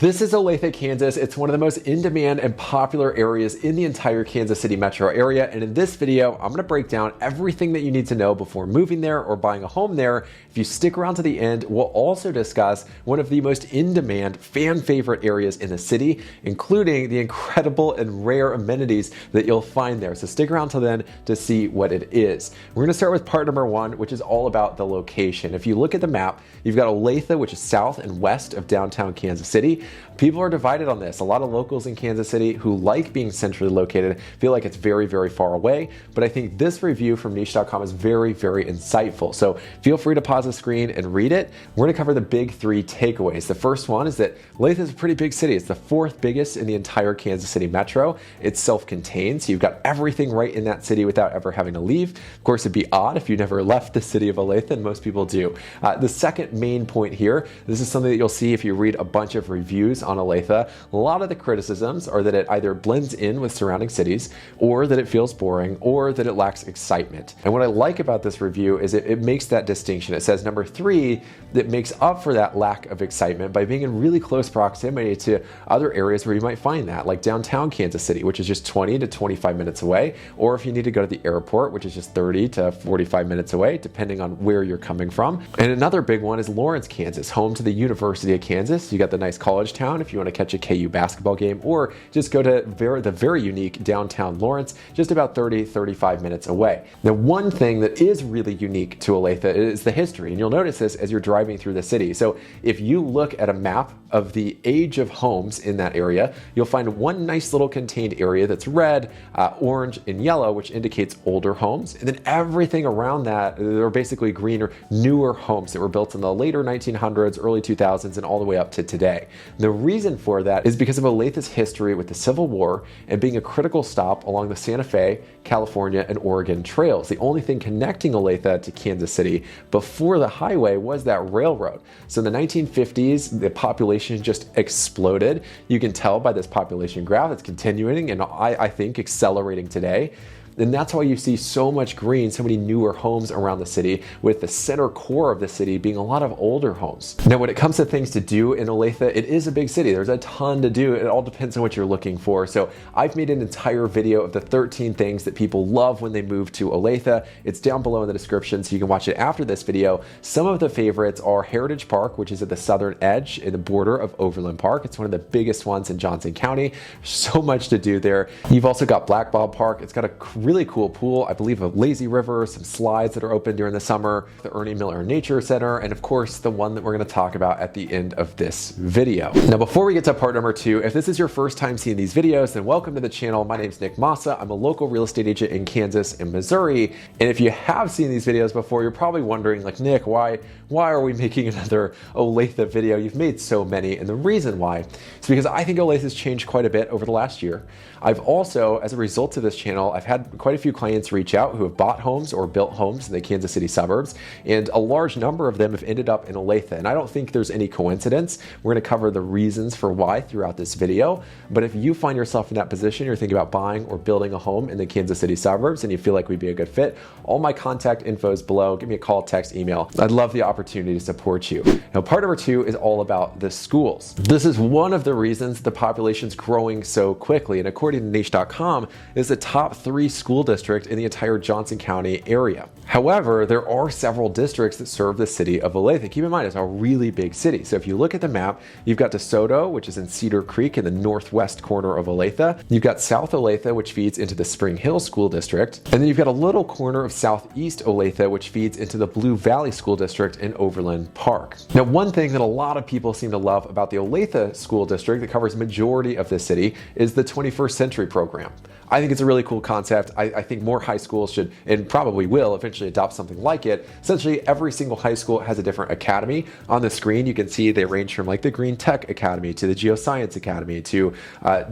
This is Olathe, Kansas. It's one of the most in-demand and popular areas in the entire Kansas City metro area. And in this video, I'm going to break down everything that you need to know before moving there or buying a home there. If you stick around to the end, we'll also discuss one of the most in-demand, fan favorite areas in the city, including the incredible and rare amenities that you'll find there. So stick around till then to see what it is. We're going to start with part number one, which is all about the location. If you look at the map, you've got Olathe, which is south and west of downtown Kansas City. People are divided on this. A lot of locals in Kansas City who like being centrally located feel like it's very, very far away. But I think this review from niche.com is very, very insightful. So feel free to pause the screen and read it. We're going to cover the big three takeaways. The first one is that Olathe is a pretty big city. It's the fourth biggest in the entire Kansas City metro. It's self-contained, so you've got everything right in that city without ever having to leave. Of course, it'd be odd if you never left the city of Olathe, and most people do. The second main point here, this is something that you'll see if you read a bunch of reviews on Olathe. A lot of the criticisms are that it either blends in with surrounding cities, or that it feels boring, or that it lacks excitement. And what I like about this review is it makes that distinction. It says number three, that makes up for that lack of excitement by being in really close proximity to other areas where you might find that, like downtown Kansas City, which is just 20 to 25 minutes away, or if you need to go to the airport, which is just 30 to 45 minutes away, depending on where you're coming from. And another big one is Lawrence, Kansas, home to the University of Kansas. You got the nice college town if you want to catch a KU basketball game, or just go to the very unique downtown Lawrence, just about 30-35 minutes away. Now, one thing that is really unique to Olathe is the history, and you'll notice this as you're driving through the city. So if you look at a map of the age of homes in that area, you'll find one nice little contained area that's red, orange, and yellow, which indicates older homes. And then everything around that, they're basically greener, newer homes that were built in the later 1900s, early 2000s, and all the way up to today. The reason for that is because of Olathe's history with the Civil War and being a critical stop along the Santa Fe, California, and Oregon trails. The only thing connecting Olathe to Kansas City before the highway was that railroad. So in the 1950s, the population just exploded. You can tell by this population graph, it's continuing and I think accelerating today. And that's why you see so much green, so many newer homes around the city, with the center core of the city being a lot of older homes. Now, when it comes to things to do in Olathe, it is a big city. There's a ton to do. It all depends on what you're looking for. So I've made an entire video of the 13 things that people love when they move to Olathe. It's down below in the description, so you can watch it after this video. Some of the favorites are Heritage Park, which is at the southern edge in the border of Overland Park. It's one of the biggest ones in Johnson County. So much to do there. You've also got Black Bob Park. It's got a really cool pool, I believe a lazy river, some slides that are open during the summer, the Ernie Miller Nature Center, and of course the one that we're going to talk about at the end of this video. Now, before we get to part number two, if this is your first time seeing these videos, then welcome to the channel. My name is Nick Massa. I'm a local real estate agent in Kansas and Missouri. And if you have seen these videos before, you're probably wondering, like, Nick, why are we making another Olathe video? You've made so many. And the reason why is because I think Olathe has changed quite a bit over the last year. I've also, as a result of this channel, I've had quite a few clients reach out who have bought homes or built homes in the Kansas City suburbs, and a large number of them have ended up in Olathe. And I don't think there's any coincidence. We're going to cover the reasons for why throughout this video. But if you find yourself in that position, you're thinking about buying or building a home in the Kansas City suburbs, and you feel like we'd be a good fit, all my contact info is below. Give me a call, text, email. I'd love the opportunity to support you. Now, part number two is all about the schools. This is one of the reasons the population's growing so quickly, and according to niche.com, is the top 3 school district in the entire Johnson County area. However, there are several districts that serve the city of Olathe. Keep in mind, it's a really big city. So if you look at the map, you've got DeSoto, which is in Cedar Creek in the northwest corner of Olathe. You've got South Olathe, which feeds into the Spring Hill School District. And then you've got a little corner of Southeast Olathe, which feeds into the Blue Valley School District in Overland Park. Now, one thing that a lot of people seem to love about the Olathe School District that covers majority of the city is the 21st Century program. I think it's a really cool concept. I think more high schools should, and probably will, eventually adopt something like it. Essentially, every single high school has a different academy. On the screen, you can see they range from like the Green Tech Academy to the Geoscience Academy to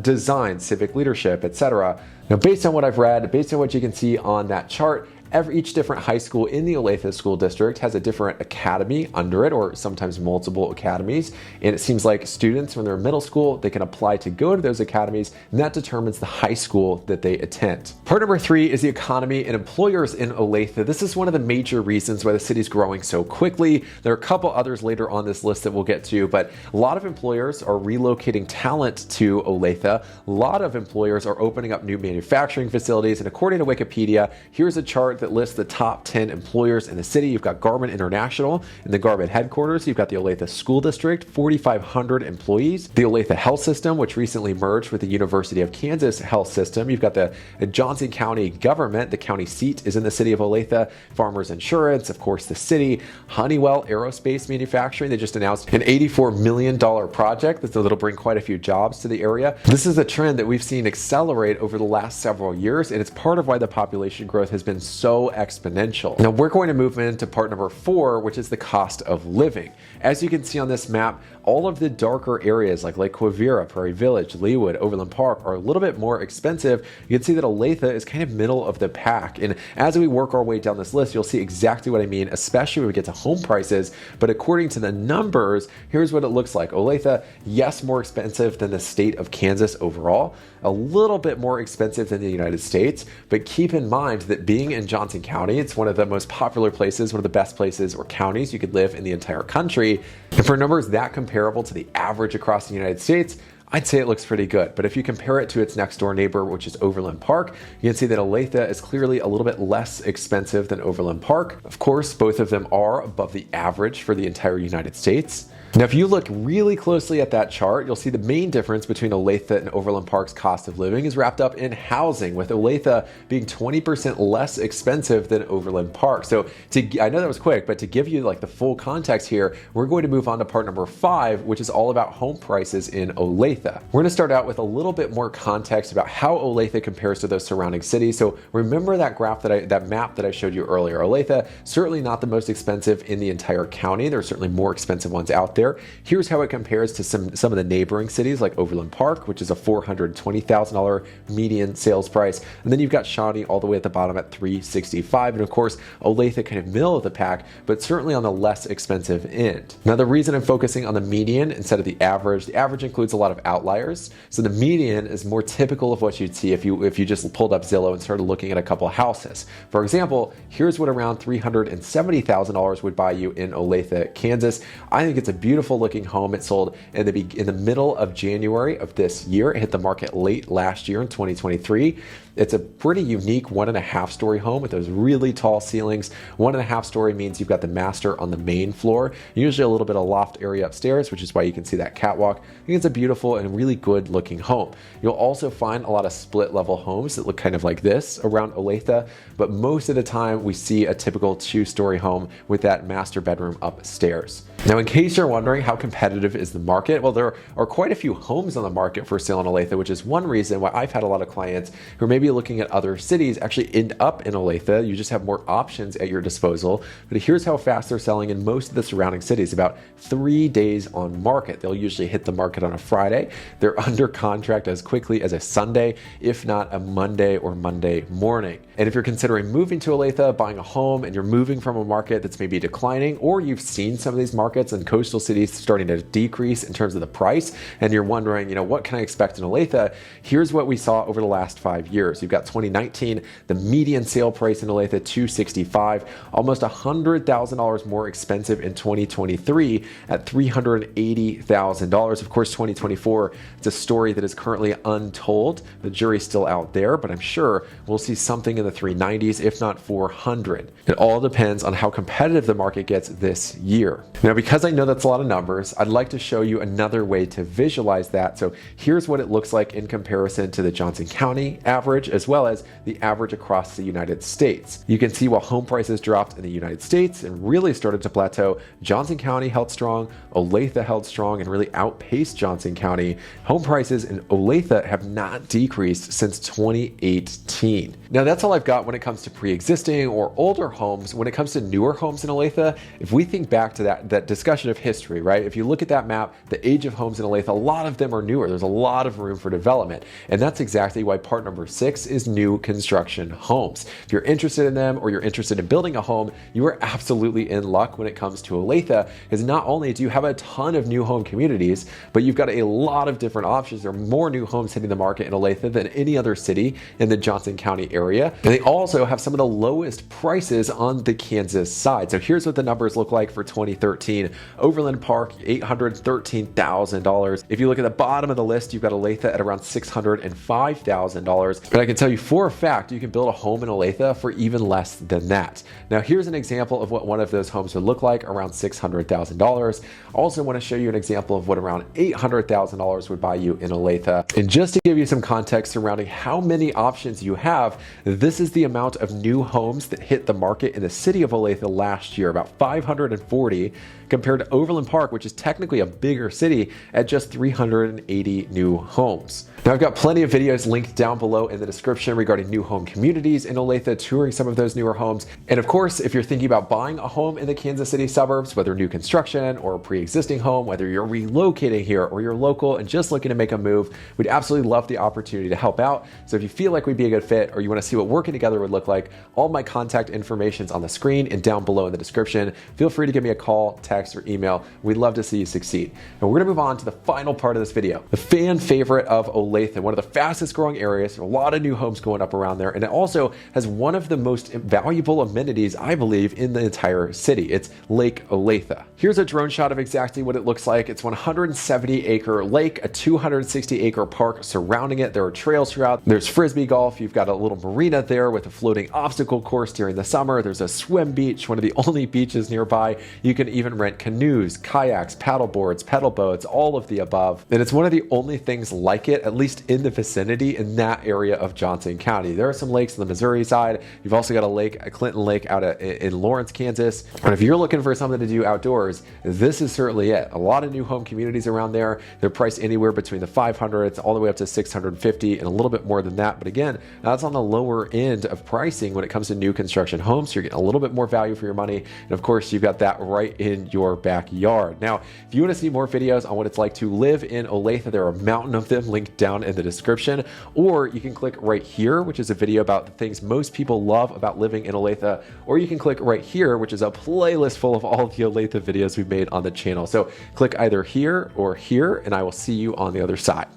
design, civic leadership, etc. Now, based on what I've read, based on what you can see on that chart, Each different high school in the Olathe School District has a different academy under it, or sometimes multiple academies. And it seems like students, when they're in middle school, they can apply to go to those academies, and that determines the high school that they attend. Part number 3 is the economy and employers in Olathe. This is one of the major reasons why the city's growing so quickly. There are a couple others later on this list that we'll get to, but a lot of employers are relocating talent to Olathe. A lot of employers are opening up new manufacturing facilities, and according to Wikipedia, here's a chart that lists the top 10 employers in the city. You've got Garmin International in the Garmin headquarters. You've got the Olathe School District, 4,500 employees. The Olathe Health System, which recently merged with the University of Kansas Health System. You've got the Johnson County government. The county seat is in the city of Olathe. Farmers Insurance, of course, the city. Honeywell Aerospace Manufacturing. They just announced an $84 million project that'll bring quite a few jobs to the area. This is a trend that we've seen accelerate over the last several years, and it's part of why the population growth has been so exponential. Now we're going to move into part number 4, which is the cost of living. As you can see on this map, all of the darker areas like Lake Quivira, Prairie Village, Leawood, Overland Park are a little bit more expensive. You can see that Olathe is kind of middle of the pack. And as we work our way down this list, you'll see exactly what I mean, especially when we get to home prices. But according to the numbers, here's what it looks like. Olathe, yes, more expensive than the state of Kansas overall, a little bit more expensive than the United States, but keep in mind that being in Johnson County, it's one of the most popular places, one of the best places or counties you could live in the entire country. And for numbers that comparable to the average across the United States, I'd say it looks pretty good. But if you compare it to its next door neighbor, which is Overland Park, you can see that Olathe is clearly a little bit less expensive than Overland Park. Of course, both of them are above the average for the entire United States. Now, if you look really closely at that chart, you'll see the main difference between Olathe and Overland Park's cost of living is wrapped up in housing, with Olathe being 20% less expensive than Overland Park. So I know that was quick, but to give you like the full context here, we're going to move on to part number 5, which is all about home prices in Olathe. We're going to start out with a little bit more context about how Olathe compares to those surrounding cities. So remember that graph that map that I showed you earlier. Olathe, certainly not the most expensive in the entire county. There are certainly more expensive ones out there. Here's how it compares to some of the neighboring cities like Overland Park, which is a $420,000 median sales price. And then you've got Shawnee all the way at the bottom at $365,000. And of course, Olathe kind of middle of the pack, but certainly on the less expensive end. Now, the reason I'm focusing on the median instead of the average includes a lot of outliers. So the median is more typical of what you'd see if you just pulled up Zillow and started looking at a couple houses. For example, here's what around $370,000 would buy you in Olathe, Kansas. I think it's a beautiful looking home. It sold in the middle of January of this year. It hit the market late last year in 2023. It's a pretty unique 1.5 story home with those really tall ceilings. 1.5 story means you've got the master on the main floor, usually a little bit of loft area upstairs, which is why you can see that catwalk. I think it's a beautiful and really good looking home. You'll also find a lot of split level homes that look kind of like this around Olathe, but most of the time we see a typical 2-story home with that master bedroom upstairs. Now, in case you're wondering how competitive is the market, well, there are quite a few homes on the market for sale in Olathe, which is one reason why I've had a lot of clients who are maybe looking at other cities actually end up in Olathe. You just have more options at your disposal. But here's how fast they're selling in most of the surrounding cities, about 3 days on market. They'll usually hit the market on a Friday. They're under contract as quickly as a Sunday, if not a Monday or Monday morning. And if you're considering moving to Olathe, buying a home, and you're moving from a market that's maybe declining, or you've seen some of these markets and coastal cities starting to decrease in terms of the price, and you're wondering, what can I expect in Olathe? Here's what we saw over the last 5 years. You've got 2019, the median sale price in Olathe, $265,000, almost $100,000 more expensive in 2023 at $380,000. Of course, 2024, it's a story that is currently untold. The jury's still out there, but I'm sure we'll see something in the 390s, if not 400. It all depends on how competitive the market gets this year. Now, because I know that's a lot of numbers, I'd like to show you another way to visualize that. So here's what it looks like in comparison to the Johnson County average, as well as the average across the United States. You can see while home prices dropped in the United States and really started to plateau, Johnson County held strong, Olathe held strong and really outpaced Johnson County. Home prices in Olathe have not decreased since 2018. Now, that's all I've got when it comes to pre-existing or older homes. When it comes to newer homes in Olathe, if we think back to that discussion of history, right? If you look at that map, the age of homes in Olathe, a lot of them are newer. There's a lot of room for development. And that's exactly why part number 6 is new construction homes. If you're interested in them or you're interested in building a home, you are absolutely in luck when it comes to Olathe, because not only do you have a ton of new home communities, but you've got a lot of different options. There are more new homes hitting the market in Olathe than any other city in the Johnson County area. And they also have some of the lowest prices on the Kansas side. So here's what the numbers look like for 2013. Overland Park, $813,000. If you look at the bottom of the list, you've got Olathe at around $605,000. But I can tell you for a fact, you can build a home in Olathe for even less than that. Now here's an example of what one of those homes would look like, around $600,000. Also want to show you an example of what around $800,000 would buy you in Olathe. And just to give you some context surrounding how many options you have, this is the amount of new homes that hit the market in the city of Olathe last year, about 540, compared to Overland Park, which is technically a bigger city, at just 380 new homes. Now I've got plenty of videos linked down below in the description regarding new home communities in Olathe, touring some of those newer homes. And of course, if you're thinking about buying a home in the Kansas City suburbs, whether new construction or a pre-existing home, whether you're relocating here or you're local and just looking to make a move, we'd absolutely love the opportunity to help out. So if you feel like we'd be a good fit, or you want to see what working together would look like, all my contact information is on the screen and down below in the description. Feel free to give me a call, text, or email. We'd love to see you succeed. And we're going to move on to the final part of this video, the fan favorite of Olathe, one of the fastest growing areas. There are a lot of new homes going up around there, and it also has one of the most valuable amenities, I believe, in the entire city. It's Lake Olathe. Here's a drone shot of exactly what it looks like. It's 170-acre lake, a 260-acre park surrounding it. There are trails throughout. There's frisbee golf. You've got a little marina there with a floating obstacle course during the summer. There's a swim beach, one of the only beaches nearby. You can even rent canoes, kayaks, paddle boards, pedal boats, all of the above. And it's one of the only things like it, at least in the vicinity, in that area of Johnson County. There are some lakes on the Missouri side. You've also got a Clinton Lake out in Lawrence, Kansas. And if you're looking for something to do outdoors, this is certainly it. A lot of new home communities around there. They're priced anywhere between the 500s all the way up to 650 and a little bit more than that. But again, that's on the lower end of pricing when it comes to new construction homes. So you're getting a little bit more value for your money. And of course, you've got that right in your backyard. Now, if you want to see more videos on what it's like to live in Olathe, there are a mountain of them linked down in the description, or you can click right here, which is a video about the things most people love about living in Olathe, or you can click right here, which is a playlist full of all of the Olathe videos we've made on the channel. So click either here or here, and I will see you on the other side.